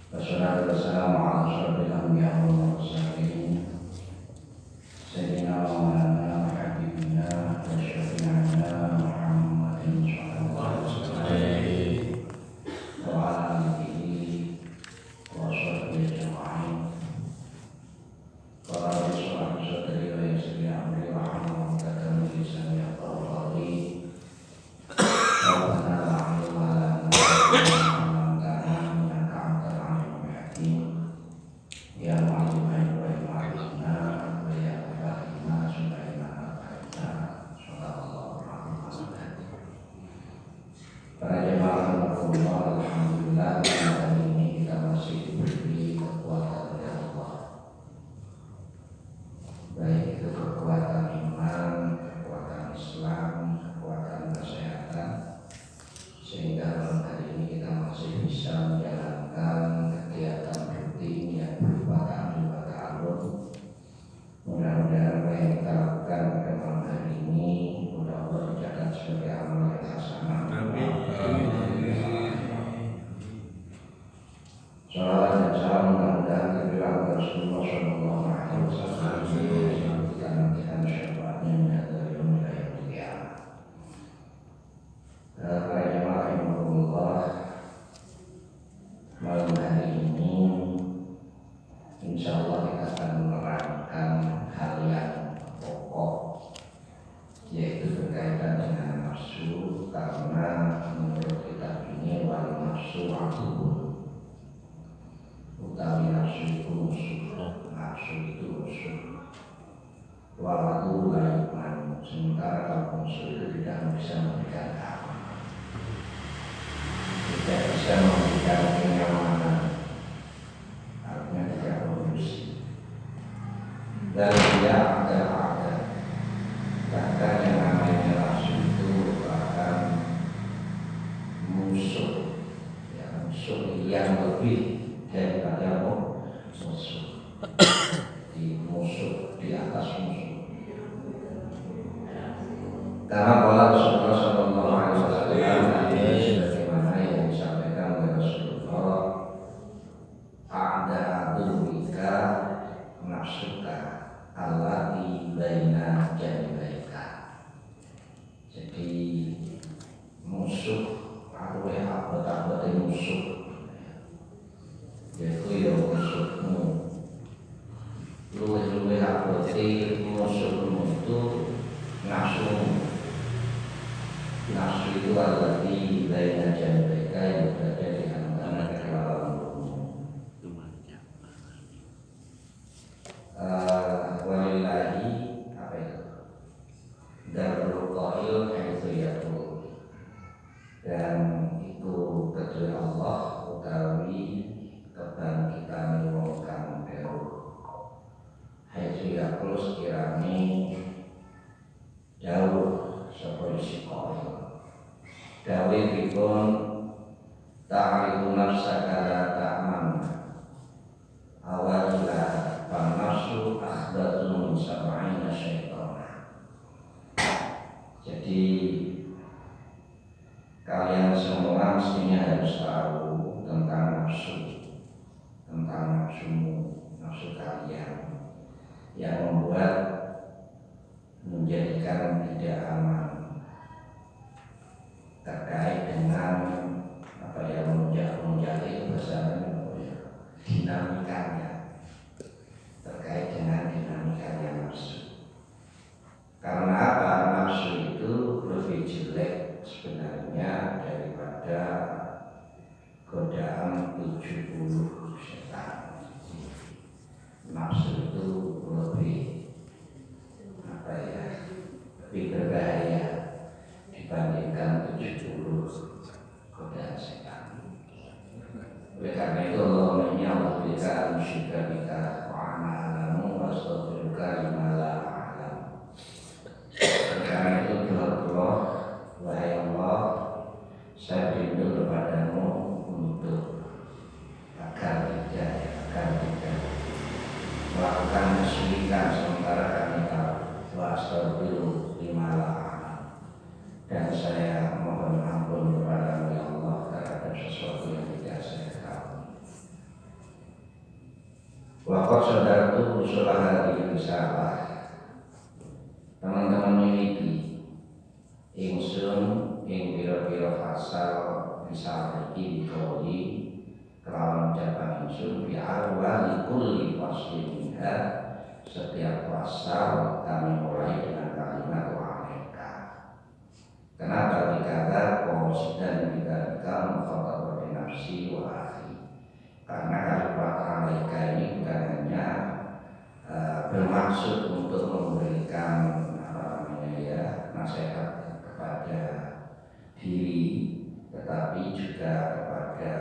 Wassalatu wassalamu ala asyrafil anbiya'i wal mursalin sayyidina wa maulana wa habibina wa syafi'ina Muhammadin sallallahu alaihi wa ala alihi wa sahbihi ajma'in. Wa rabbi sadri wa yassir li amri wa hlul 'uqdatam min lisani yafqahu qawli. Rabbana la ilma lana ya ma'allimah wa ma'allimna wa ya ma'allimah sulaimana fa'idna sallallahu alaihi wasallam. Para jemaah Allah, alhamdulillah hari ini kita masih diberi kekuatan dari Allah, baik itu kekuatan iman, kekuatan Islam, kekuatan kesehatan, sehingga malam hari ini kita masih bisa menjalankan kegiatan rutin yang berupa ta'alum. Mudah-mudahan apa yang kita lakukan pada malam hari ini mudah-mudahan dicatat sebagai amal yang hasanah. Salawat dan salam mudah-mudahan kepada Rasulullah sallallahu alaihi wasallam kita nantikan syafaatnya dari yaumil qiyamah. Para jemaah rahimahullah, malam hari ini insyaallah kita akan menerangkan hal yang pokok, yaitu berkaitan dengan nafsu, karena menurut kitab ini wal nafsu aduwwun, utawi nafsu itu musuh, nafsu itu musuh. Waladu la yu'man, sementara kalau musuh itu tidak bisa memberikan aman, tidak bisa memberikan kenyamanan, artinya tidak kondusif, dan dia ada bahkan yang namanya nafsu itu bahkan musuh, ya, musuh yang lebih daripada musuh, di musuh di atas musuh. Karena Allah Rasulullah sallallahu alaihi wasallam sebagaimana yang disampaikan oleh Rasulullah, ada aduwika nafsuka allati baina janibaika. Jadi musuh atau apa musuh, yaitu yang musuhmu. Luwih-luwih abadi musuhmu itu nafsumu. Nafsu itu adalah di baina janibaika, yang berada di antara kedua mulutmu. Walillahi apa itu? Darul qail haitsu yaqul. Dan itu kedua Allah utawi kebangkitan wong kang dewa. Haitsu yaqul sekiranya jauh sapa isi qail. Dawe dipun ta'rifu nafsaka la ta'man awalila panafsu akhdatu min sab'ina syaitana. Jadi kalian semua mestinya harus tahu tentang nafsu, tentang nafsumu, nafsu kalian yang membuat menjadikan tidak aman terkait dengan apa yang menjadi itu bahasanya dinamikanya, terkait dengan dinamikanya nafsu. Karena apa? Nafsu itu lebih jelek sebenarnya daripada godaan 70 setan. Nafsu itu lebih apa ya? Lebih berbahaya dibandingkan 70 godaan setan. Oleh karena itu Allah menyebutkan al-musyirika bika wa ana alamu wa astaghfiruka lima la a'lam. Karena itu doa wahai Allah, saya rindu kepadamu untuk agar tidak melakukan kesyirikan sementara kami tahu, wa astaghfiru lima la a'lam. Dan saya mohon ampun kepada Allah terhadap sesuatu yang tidak saya tahu. Waqad sadartu usulah hadhihi risalah. Teman-teman miliki ingsun ing pira-pira pasal risalah iki dikawali kelawan ucapan ingsun bi awali kulli faslin minha. Setiap pasal kami mulai dengan kalimat wa'alaika. Kenapa dikata qasidan bidalika mukhatabah bi nafsi wa akhi? Karena kalimat wa'alaika ini bukan hanya bermaksud untuk memberikan nasihat kepada diri, tetapi juga kepada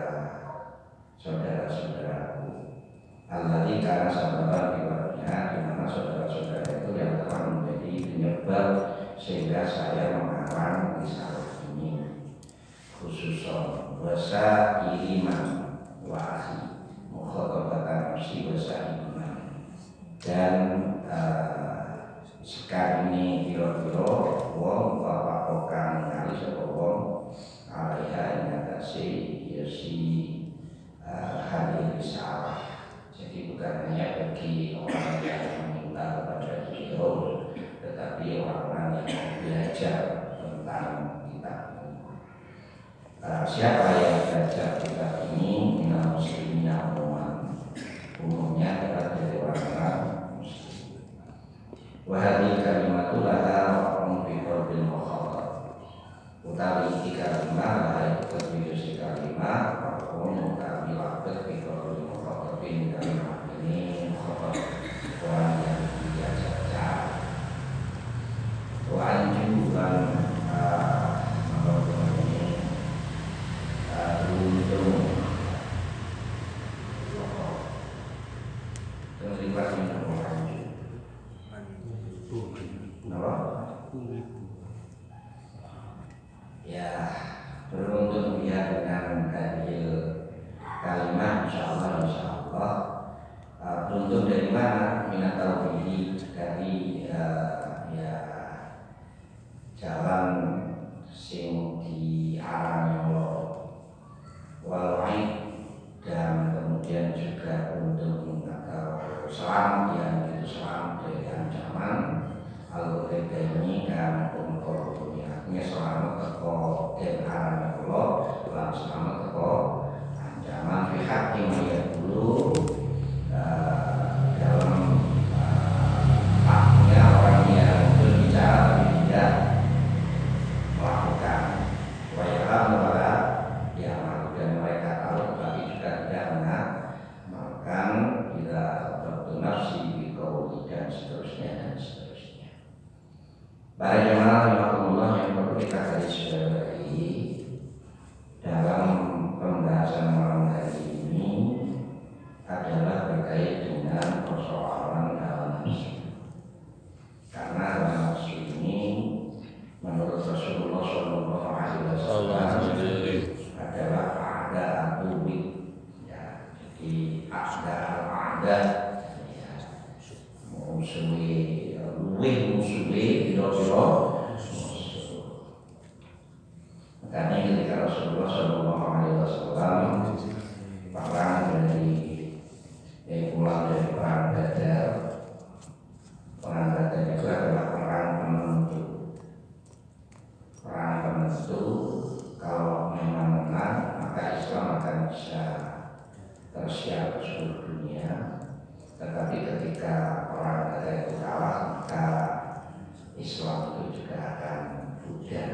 saudara-saudaraku. Alladzi kana sababan biwadiha, di mana saudara-saudara itu yang telah menjadi penyebab sehingga saya mengarang risalah ini. Khususon wasa iriman wa'ahi mukhatabatan nafsi wasa iriman. Dan sekarang ini kira-kira wong papakokan kali sapa wong alaiha ing atase yasi hadir risalah. Jadi bukan hanya bagi orang yang meminta kepada beliau, tetapi orang-orang yang belajar tentang kitab ini. Siapa yang belajar kitab ini? Minal muslimin umumnya adalah dari orang-orang muslim. Wahadi kalimatul laha wa'um fi qalbil mukhatab. Utawi iki kalimat laha iku si kalimat wa'um utawi labet fi qalbil mukhatab. Kalimat ini mukhatab orang yang biasa. Wa'anju dan ya, beruntung dia dengan hadir kalimat insyaallah beruntung dari mana? Minat tauhid, dari jalan sing diarani Allah wal-aid, dan kemudian juga untuk atau selam, yang itu selam dari ancaman al-ghaiba ini kan untuk artinya selamat teko dan arani Allah, lan selamat teko ancaman pihak yang dia dulu dalam haknya orang yang berbicara tapi tidak melakukan wayalam kepada yang dan mereka tahu tapi juga tidak mengamalkan bila bernafsi bikauli dan seterusnya dan seterusnya. Para jemaah rahimakumullah, yang perlu kita garis bawahi dalam pembahasan malam hari ini adalah berkait dengan persoalan hawa nafsu. Karena hawa nafsu ini menurut Rasulullah SAW adalah ada aduwi, ya, jadi ada ya, musuhi biro-biro musuh. Makanya ketika Rasulullah SAW perang pulang dari perang Badar. Perang Badar itu adalah perang penentu. Perang penentu, kalau memang menang maka Islam akan bisa tersiar ke seluruh dunia. Tetapi ketika perang Badar itu kalah, maka Islam itu juga akan pudar.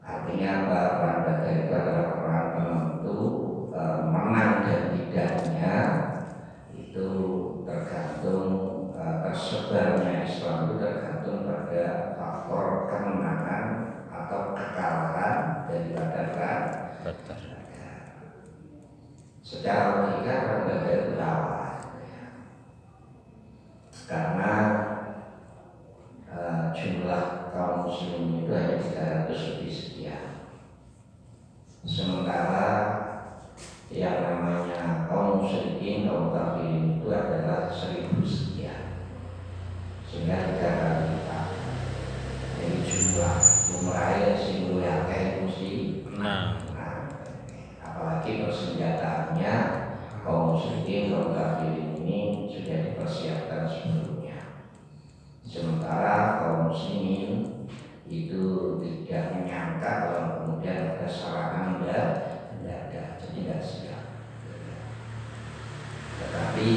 Artinya perang Badar itu adalah perang penentu. Menang dan tidaknya itu tergantung, tersebarnya Islam itu tergantung pada faktor kemenangan atau kekalahan daripada perang. Secara logika perang Badar itu kalah, karena jumlah kaum muslimin itu hanya 300 lebih sekian. Sementara yang namanya kaum musyrikin, kaum kafirin itu adalah 1000 sekian, sehingga 3 kali lipat. Jadi jumlah umrahnya sing luwih akeh mesti apalagi persenjataannya kaum musyrikin, kaum kafirin ini sudah dipersiapkan sebelumnya. Sementara kaum muslimin itu tidak menyangka kalau kemudian ada serangan mendadak, jadi tidak siap. Tetapi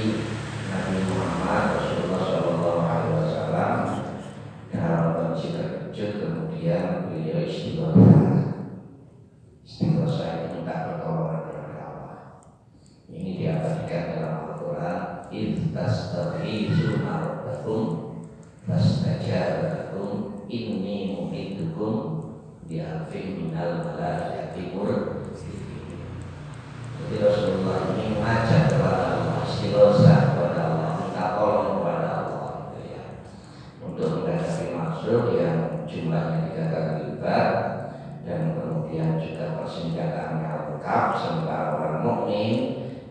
Nabi Muhammad Rasulullah SAW dalam kondisi terkejut kemudian beliau istighosa itu minta pertolongan kepada Allah. Ini diabadikan dalam Al-Quran. Idh tastaghithuna rabbakum fastajaba lakum inni mumiddukum bi alfin minal malaikati murdifin. Jadi Rasulullah ini mengajak kepada Allah, istighosa kepada Allah, minta tolong kepada Allah, gitu ya, untuk menghadapi musuh yang jumlahnya 3 kali lipat dan kemudian juga persenjataannya lengkap, sementara orang mukmin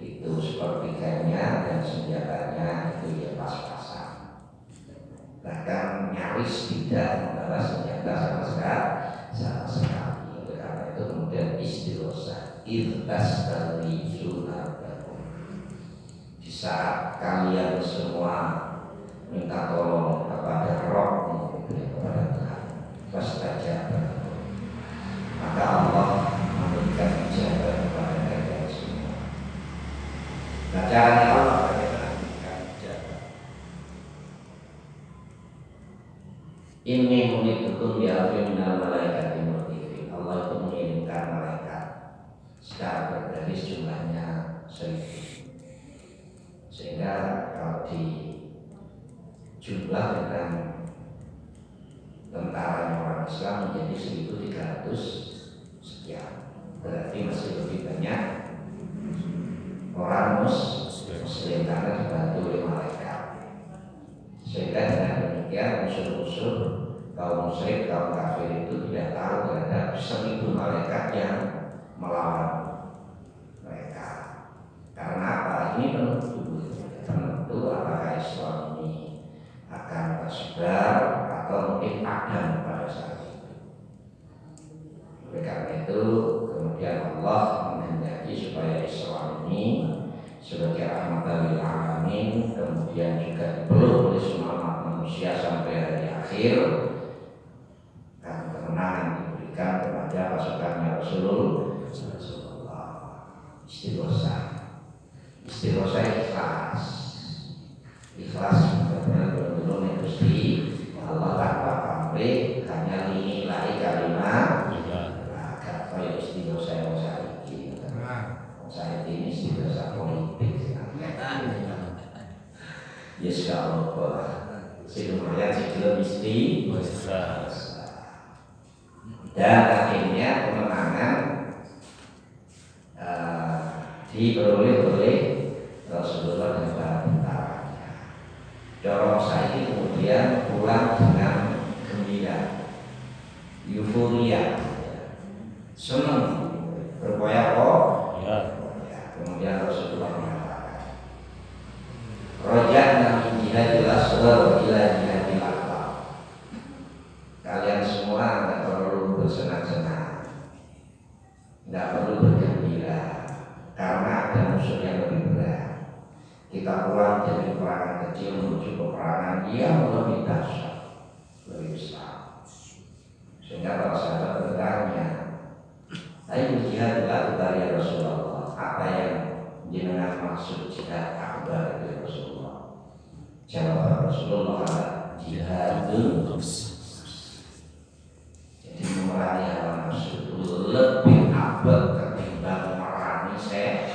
itu sepertiganya dan senjatanya itu ya pas-pasan, bahkan nyaris tidak membawa senjata sama sekali. Oleh karena itu kemudian istighosa, idhas dari sunarbakum, di saat kalian semua minta tolong kepada Rabbmu, kepada Tuhan, fastajaba, maka Allah memberikan ijabah kepada kalian semua. Nah, caranya Allah bagaimana memberikan ijabah? Inni mumiddukum bi alfin minal malaikati murdifin. Allah itu mengirimkan malaikat secara berbaris jumlahnya 1000. Sehingga kalau di jumlah dengan tentaranya orang Islam menjadi 1.300 sekian, berarti masih lebih banyak orang muslim karena dibantu oleh malaikat. Sehingga dengan demikian musuh-musuh kaum musyrik, kaum kafir itu tidak tahu terhadap 1000 malaikat yang melawan mereka. Karena apa? Ini penentu apakah Islam ini akan tersebar atau mungkin padam pada saat itu. Oleh karena itu kemudian Allah menghendaki supaya Islam ini sebagai rahmatan lil alamin kemudian juga dipeluk oleh semua manusia sampai hari akhir, dan kemenangan diberikan kepada pasukannya Rasulullah. Istighosa ikhlas benar-benar Gusti Allah tanpa pamrih, hanya lillahi kalimat agar kaya istighosa yang saya ini istighosa politik. Yes, kalau lumayan sebelum istighosa. Dan akhirnya kemenangan diperoleh oleh Rasulullah dan para tentaranya. Dorong saya kemudian pulang dengan gembira, euforia, senang, berkoyak-koyak. Kemudian Rasulullah mengatakan, roja'na min jihadil asghar ila jihadil akbar. Kalian semua tidak perlu bersenang-senang, tidak perlu bergembira, karena ada musuh yang lebih berat. Kita pulang dari peperangan kecil menuju peperangan yang lebih dahsyat, lebih besar. Sehingga para sahabat bertanya, ayo jihad akbar ya Rasulullah, apa yang jenengan maksud jihad akbar itu ya Rasulullah? Jawab Rasulullah, jihadul nafs. Jadi memerangi hawa nafsu itu lebih abad ketimbang memerangi setan.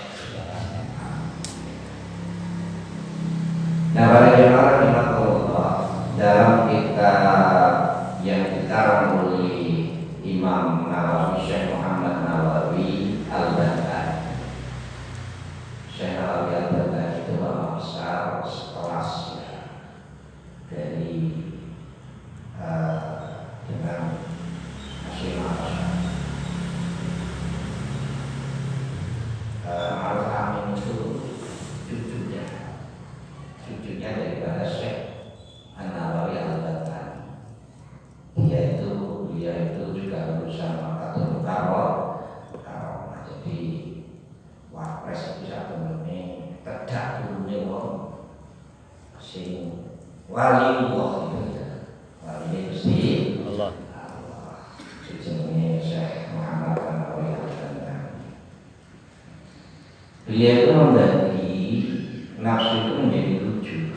Nah, para jemaah rahimahullah, dalam kitab yang dikarang oleh Imam Nawawi, Syekh Muhammad Nawawi Al-Bantan. Syekh Nawawi Al-Bantan itu ulama besar sekelas dari dengan Hasyim Ma'ruf Amin itu cucunya daripada Syekh An-Nawawi Al-Bantan. Dia itu sing waliullah itu ya. Wali ini Gusti Allah. Jenenge Syekh Muhammad Banawi Al-Banawi. Beliau itu membagi nafsu itu menjadi 7.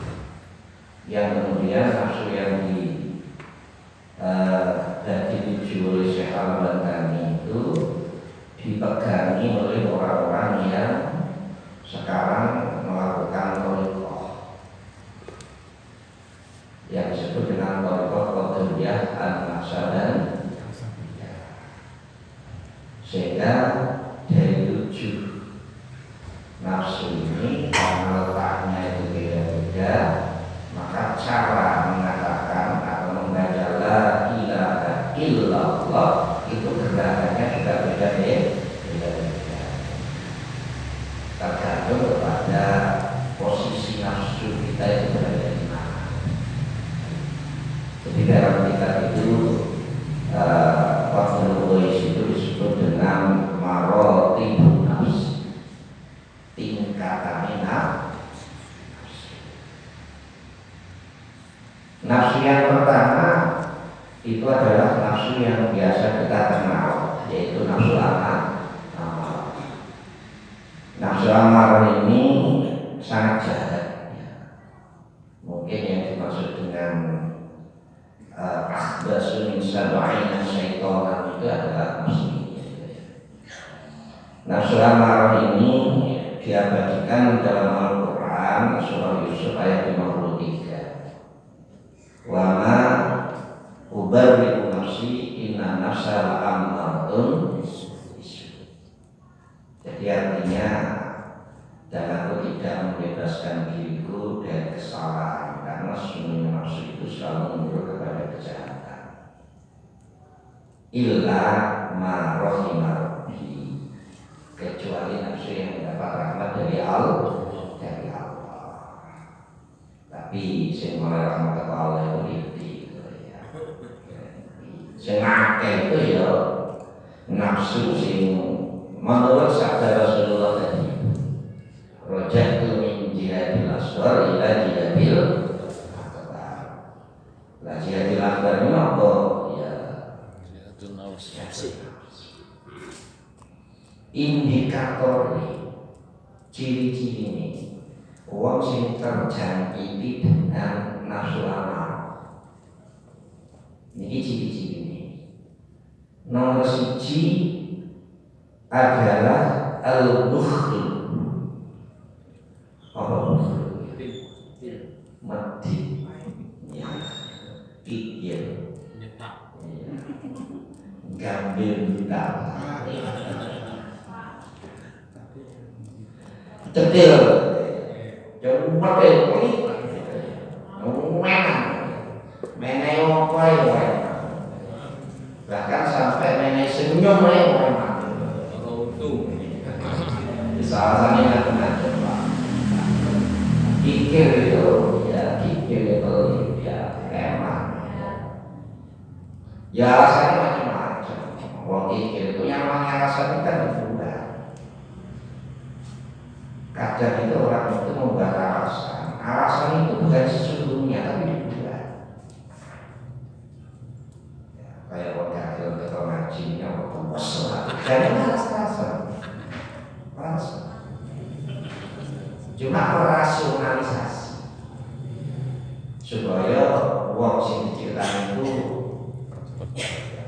Yang kemudian nafsu yang diuji oleh Syekh Al-Banawi itu dipegangi oleh orang-orang yang sekarang melakukan thariqah yang disebut dengan thariqah Qadiriyah An-Naqsyabandiyah. Sehingga dari 7 nafsu ini karena letaknya itu beda-beda, maka cara mengatakan atau membaca la ilaha illallah itu gerakannya juga beda-beda, tergantung kepada posisi nafsu kita itu berada di mana. Jadi dalam kitab itu Fadlul Qais itu disebut dengan marotibun nafs, tingkatan nafsu. Nafsu yang pertama itu adalah nafsu yang biasa kita kenal, yaitu nafsu amarah. Nafsu amarah ini sangat jahat. Mungkin yang dimaksud dengan akhbasu min sab'ina syaitonan itu adalah nafsu ini. Nafsu amarah ini diabadikan dalam Al-Quran surah Yusuf ayat 53. Wa ma ubarri'u nafsi inna nafsa la'ammaratun. Jadi artinya, dan aku tidak membebaskan diriku dari kesalahan karena sesungguhnya nafsu itu selalu menyuruh kepada kejahatan. Illa ma rahima rabbi, kecuali nafsu yang mendapat rahmat dari Allah. Tapi sing oleh rahmat Allah itu ya. Sing akeh itu ya nafsu sing menurut sabda Rasulullah tadi, rojatu min jihadil asghar ila jihadil akbar. Lah jihadil akbar ini apa? Ya jihadul nafsi. Indikator ciri-ciri ini wong sing terjangkiti dengan nafsu amarah. Niki ciri-ciri ini. Nomor 1 adalah al-bukhl. Apa bukhl? Mati. Ya. Pikir. Gambil kita. Cetil. Jangan pakai kulit. Meneh apa ya? Bahkan sampai meneh senyum ya. Salah satunya macam-macam Pak. Kikir itu ya emang. Ya alasannya macam-macam. Wong kikir itu yang namanya alasan kan berubah. Kadang itu orang itu membuat alasan. Alasan itu bukan sesungguhnya tapi dibuat. Ya, kayak orang kafir atau ngajinya waktu masalah. Jadi alasan. Cuma rasionalisasi supaya wong sing diceritain itu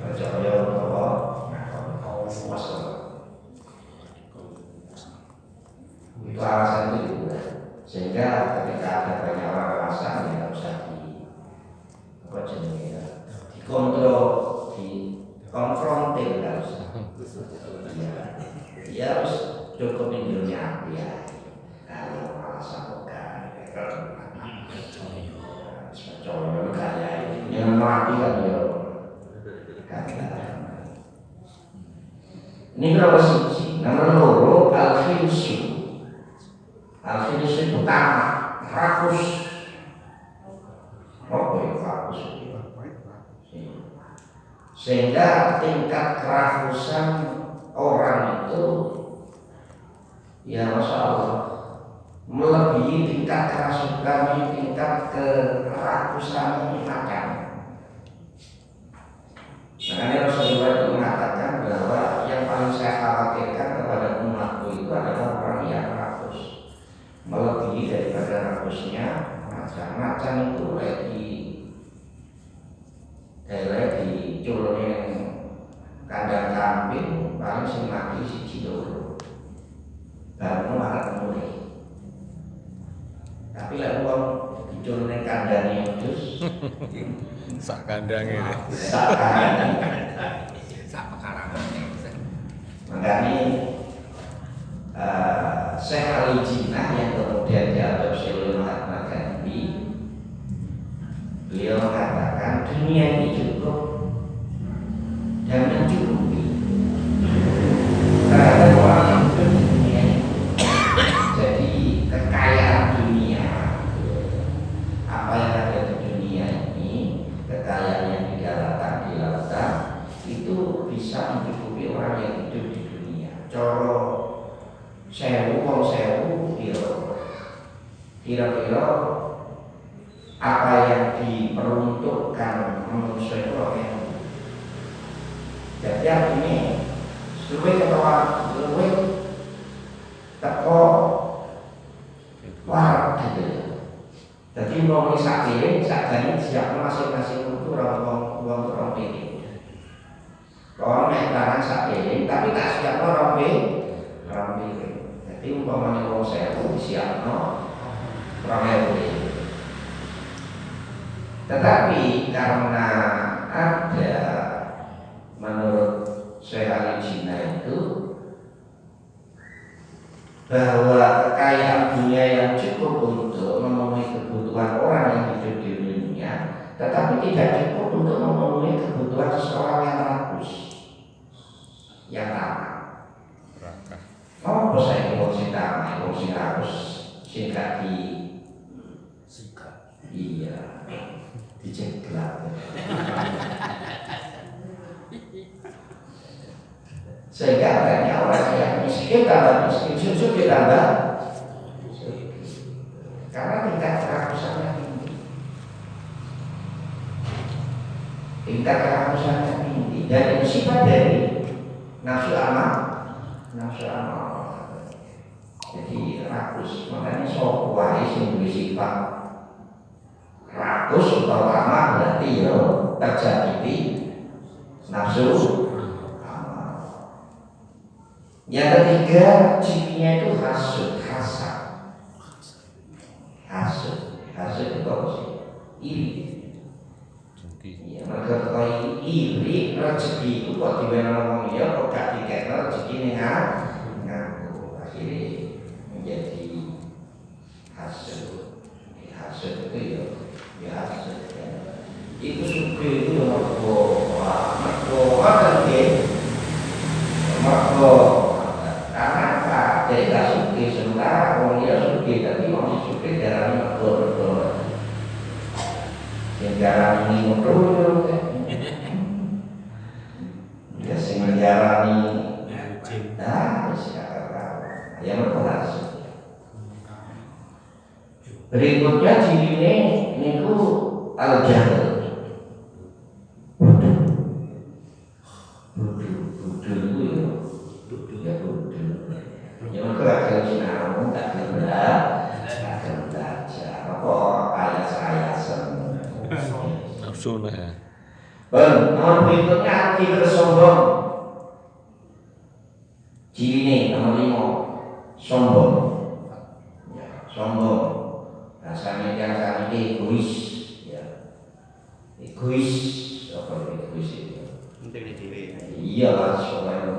percaya bahwa itu alasan itu juga. Sehingga ketika ada banyak orang alasan ya usah dikontrol, dikonfrontir nggak usah. Ya harus cukup hidupnya ya. Kalau alasan bukan, coba kaya yang mati kan ya. Ini berapa sih? Nomor 2 al-khilsu. Al-khilsu itu tamak, rakus. Apa ya rakus? Sehingga tingkat kerakusan orang itu ya Masya Allah melebihi tingkat kerasukan, tingkat kerakusan makan. Makanya Rasulullah itu mengatakan bahwa yang paling saya khawatirkan kepada umatku itu adalah orang yang rakus, melebihi daripada rakusnya macan. Macan itu di culnya kandang kambing paling sing mati siji loro. Baru makan mulai. Tapi lek wong diculne kandangnya terus sak kandangnya sak kandang. Sak pekarangannya. Makanya Syekh Ali Jinnah yang kemudian diadopsi oleh Mahatma Gandhi, beliau mengatakan dunia ini cukup dan mencukupi terhadap orang yang hidup di dunia ini. Jadi kekayaan dunia, apa yang ada di dunia ini, kekayaan yang di daratan, di lautan, itu bisa mencukupi orang yang hidup di dunia. Coro sewu, wong sewu, kira-kira apa yang diperuntukkan manusia itu yang jadi artinya luwih ketawa luwih teko war gitu. Jadi mau sak piring sak jane siap masing-masing itu orang piring. Kalau nek barang sak piring tapi tak siap orang piring. Jadi umpamanya wong 1000 disiapno 2000. Tetapi karena ada menurut Syekh Ali Jinnah itu bahwa kekayaan dunia yang cukup untuk memenuhi kebutuhan orang yang hidup di dunia, tetapi tidak cukup untuk memenuhi kebutuhan seseorang yang rakus, yang tamak. Oh, saya ingin sing tamak, sing rakus, sing gak di sikat. Iya, diceklak. Sehingga banyak orang yang miskin tambah miskin, susu ditambah karena tingkat kerakusannya tinggi. Tingkat kerakusannya tinggi dan itu sifat dari nafsu amal. Jadi rakus, makanya sok wae sing duwe sifat rakus atau amal berarti ya terjadi di nafsu. Yang ketiga cirinya itu hasud itu apa sih? Iri. Ya, mereka kau iri rezeki itu kok dibenar orang dia kok gak dikena rezeki ini ngaku akhirnya menjadi hasud itu ya hasud ya. Itu suka itu mergo kan dia mergo karena apa? Jadi gak suka sementara orang dia suka tapi orang suka darahnya mergo yang darahnya mergo ya sing menjalani yang berhasil. Berikutnya ciri ini al-jahl. Yang kelakar sinau tak belajar apa ayas-ayasan nafsu nah. Berikutnya hati bersombong. Ciri nomor 5 sombong. Ya, sombong. Rasanya yang saat ini egois. Ya. Egois apa egois itu? Iya lah, soalnya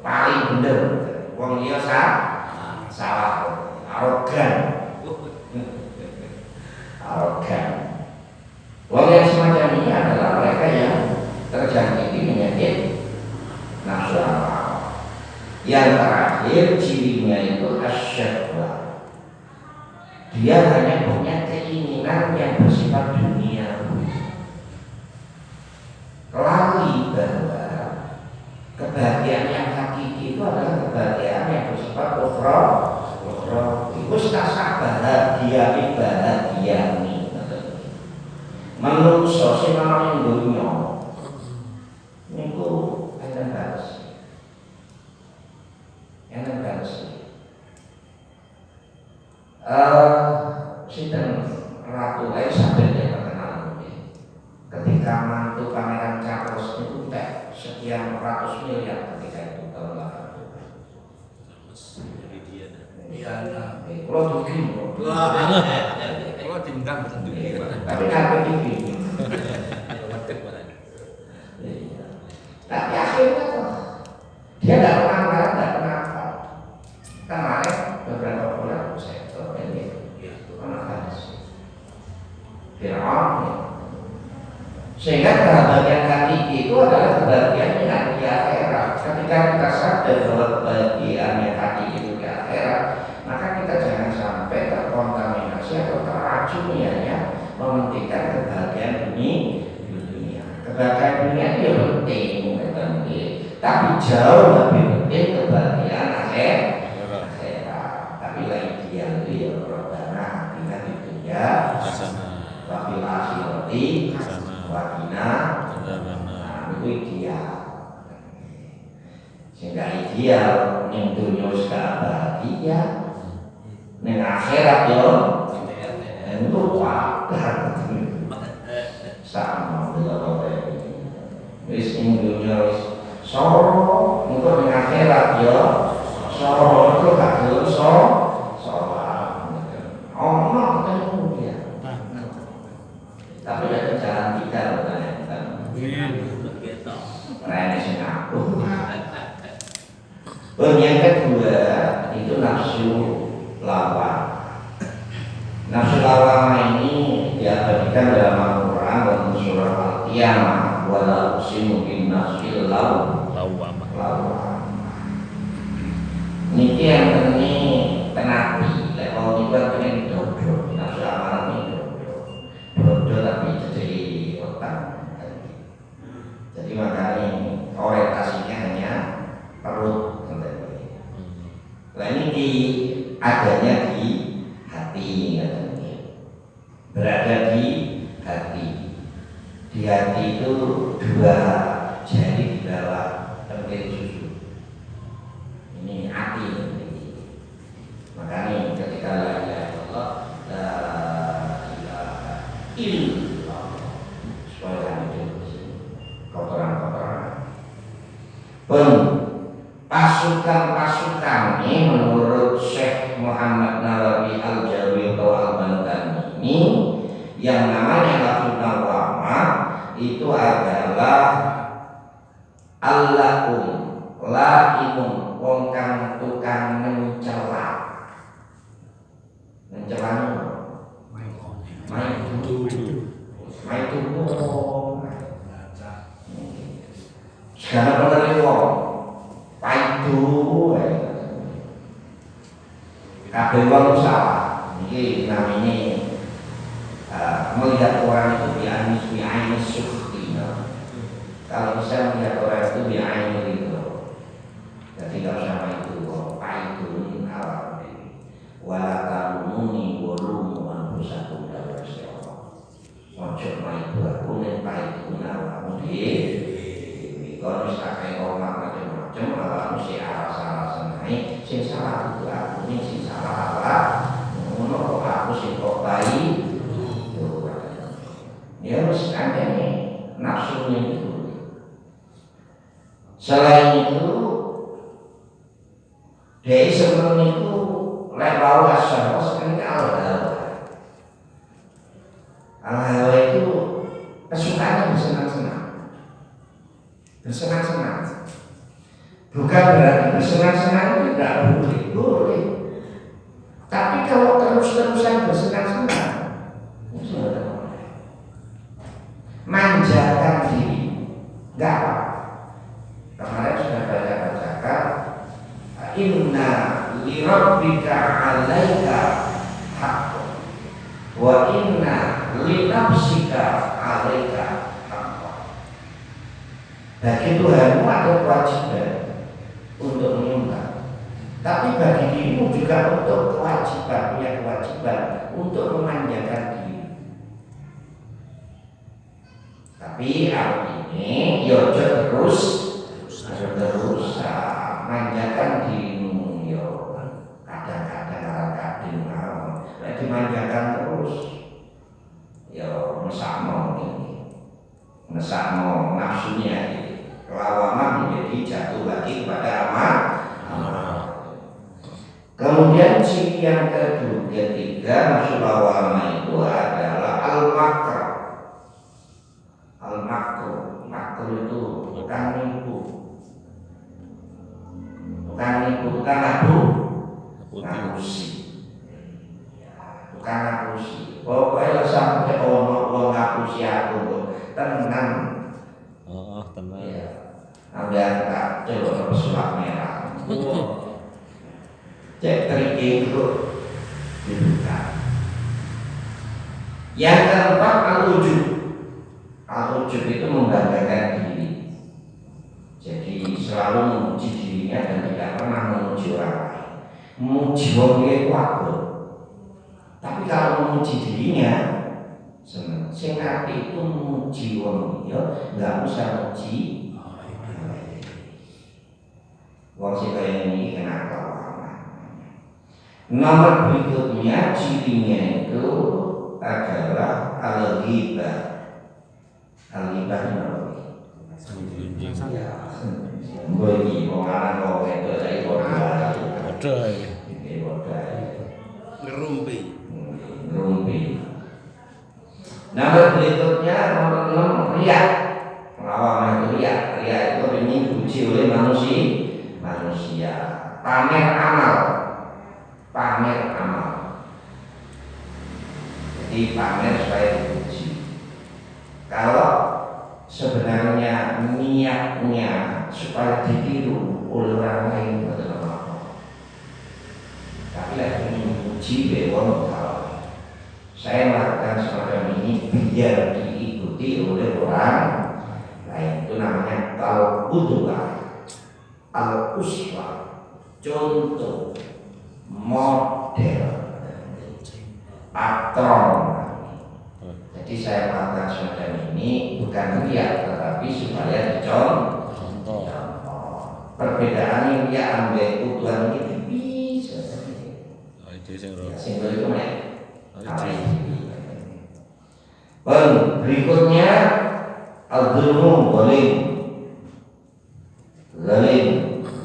paling bener. Wong dia salah, arogan. Wong yang semacam ini adalah mereka yang terjangkiti penyakit nafsu amal. Yang terakhir cirinya itu asyahwah. Dia hanya punya keinginan yang bersifat dunia. Lali bahwa kebahagiaan yang hakiki itu adalah kebahagiaan yang bersifat ukhrawi. bahagia nih. Menungso sing ana ing donya niku enten balas. Sinten Ratu Elizabeth yang terkenal ini. Ketika mantu Pangeran Charles itu sekian ratus miliar ketika itu tahun 80. Iya, kalau dugi, Kalau tinggal betul dugi, tapi apa TV? Tapi akhirnya dia tidak pernah apa. Kemarin beberapa bulan sektor ini pernah Fir'aun. Sehingga kebahagiaan kali itu adalah kebahagiaan yang di akhirat. Ketika kita sadar bahwa kebahagiaannya kali itu di akhirat, maka kita jangan sampai terkontaminasi atau teracuniannya mementingkan kebahagiaan dunia. Kebahagiaan dunia itu penting, tapi jauh lebih penting kebahagiaan akhirat. Tapi lain dia itu ya Rabbana atina fid dunya wa fil akhirati wa qina adzabannar. Itu ideal. Sehingga ideal ning dunya sak bahagia, ning akhirat yo itu wadah. Sama dengan wis ning dunya wis soro, engko ning akhirat yo soro itu gak dosa. Tapi ada jalan tiga kan. Renes aku. Yang kedua itu nafsu lawak. Nafsu lawak ini diabadikan dalam Al-Quran dan surah Al-Qiyamah. Wala uqsimu bin nafsil lawak. Niki yang ini penapi, level ini kan pengen dodo, nafsu amarah ini dodo tapi jadi otak. Jadi makanya orientasinya hanya perut. Nah ini adanya di hati, berada di hati. Di hati itu dua jari di bawah tempat susu. Ini hati. Makanya ketika la ilaha illallah la ilaha illallah supaya itu kotoran-kotoran. Pasukan-pasukan ini menurut Syekh Muhammad Nawawi Al-Jawi atau Al-Bantani ini yang namanya nafsu lawamah itu adalah Allahum laimun wong kang tukang mencela. Mencela main segala bener wong paidu kabeh wong salah. Iki namanya melihat orang itu bi'aini sukhti. Kalau bisa melihat orang itu bi'aini itu. Jadi kalau sama itu paidun alam wala talumuni walumu anfusakum dalam Allah. Ojo maidu aku ning paidun alam dhewe. Kalau misalkan orang macam-macam alam si alasan naik, sing salah itu aku ning sing salah Allah. Ngono aku sing kok baik. Ya harus ada nih nafsunya itu. Selain itu, dari sebelum itu lebawa asal sekali al-hawa itu kesukaannya bersenang-senang. Bukan berarti bersenang-senang itu tidak boleh. Tapi kalau terus-terusan bersenang-senang, itu ada manjakan diri, enggak apa. Kemarin sudah baca-bacakan inna li rabbika 'alaika haqqun wa inna li nafsika 'alaika haqqun. Bagi Tuhanmu ada kewajiban untuk menyembah Tapi bagi dirimu juga untuk kewajiban, punya kewajiban untuk memanjakan diri. Tapi hal ini yo terus manjakan dirimu yo. Kadang-kadang kadang dimanjakan terus. Yo mesakno nafsunya lama menjadi jatuh lagi kepada amal. Kemudian ciri yang ketiga nafsu lawamah itu adalah al-makr. Makr itu bukan nipu, bukan ngapusi. Bukan ngapusi. Pokoknya sampai ono ngapusi aku tenang. Tenang. Ya. Ambil tak coba pesulap merah. Cek triki itu dibuka. Yang keempat al-ujub. Al-ujub itu membanggakan diri. Jadi selalu memuji dirinya dan tidak pernah memuji orang lain. Memuji orang lain. Tapi kalau memuji dirinya, senang. Sing apik itu memuji wong liya, enggak usah memuji. Wong sing kaya ini kena kawan. Nomor berikutnya cirinya itu adalah al-ghibah. Al-ghibah itu bagi orang kau itu dari bodoh, ngerumpi. Nomor berikutnya nomor 6 riak. Lawan itu riak itu dipuji oleh manusia. Pamer amal. Jadi pamer supaya dipuji. Kalau sebenarnya niatnya supaya ditiru oleh orang lain betul apa? Tapi lagi memuji bewon kalau saya melakukan semacam ini biar diikuti oleh orang lain, itu namanya al-qudwah, al-uswah, contoh, model, patron. Jadi saya melakukan semacam ini bukan riak, tetapi supaya dicontoh. Perbedaannya dia ambil kebutuhan ini bisa. Simbol itu nih. Berikutnya al-zulmu zalim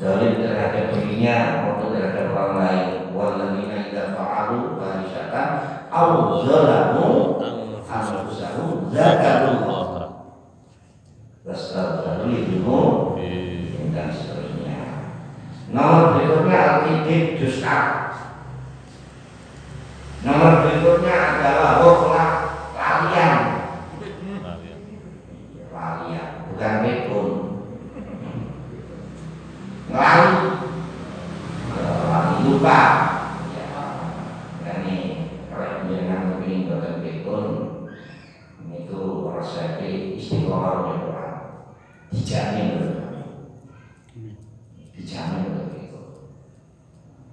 terhadap dirinya maupun terhadap orang lain. Walladzina idza fa'alu fahisatan aw zalamu anfusahum zakarullah wastaghfiru dan seterusnya. Nomor berikutnya al-kibr dus'ab. Nomor berikutnya adalah lalian, bukan pikun. Lali lupa. Ini kalau jangan kepingin bukan pikun, itu resep istiqomah berdoa. Dijamin begitu.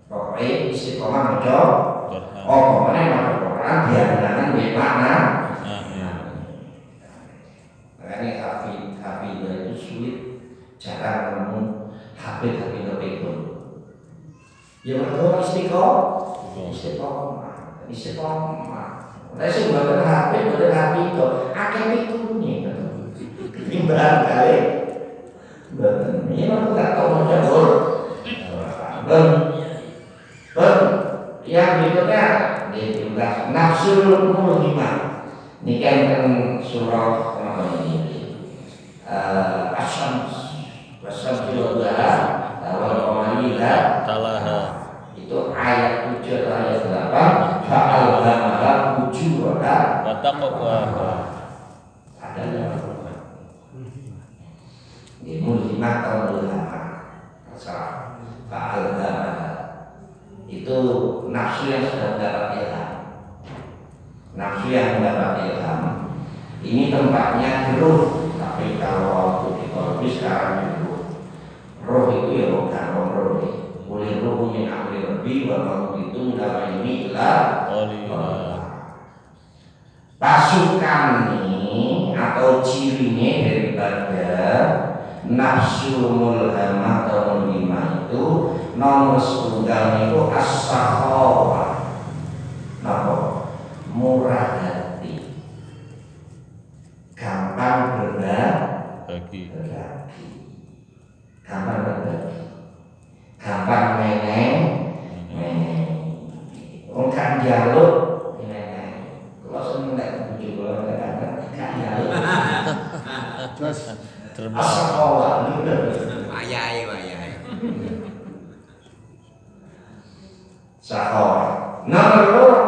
Pokoknya istiqomah berdoa. Mana Quran dia dengan makna. Makanya hafid itu sulit, jarang ketemu hafid itu. Yang kedua istiqomah. Saya sih bukan hafid itu, akan pikirnya. Timbang kali. Ini mah tak tahu macam yang berikutnya dijelas nafsul mulhimah. Ini kan surah apa ini? Asyams fillah talaha. Itu ayat 7 ayat 8. Fa'alhamaha fujuraha wa taqwaha. Ada ini mulhimah atau mulhamah. Salah. Fa'alhamaha itu nafsu yang sudah mendapat ilham. Nafsu yang mendapat ilham ini tempatnya di ruh, tapi kalau waktu di kolbi sekarang di ruh. Roh itu ya bukan roh, oleh yakhluqu min amri rabbi wa ma utitu min ilmi illa pasukan ini atau cirinya daripada nafsu mulhamah atau mulhimah itu nomor setunggal itu as-sakhawah, murah hati, gampang berbagi, gampang berbagi, gampang meneng, kan jaluk, kalau seneng tak bujuk kalau kan jaluk, terus as-sakhawah, wayai. sakhawah. Nomor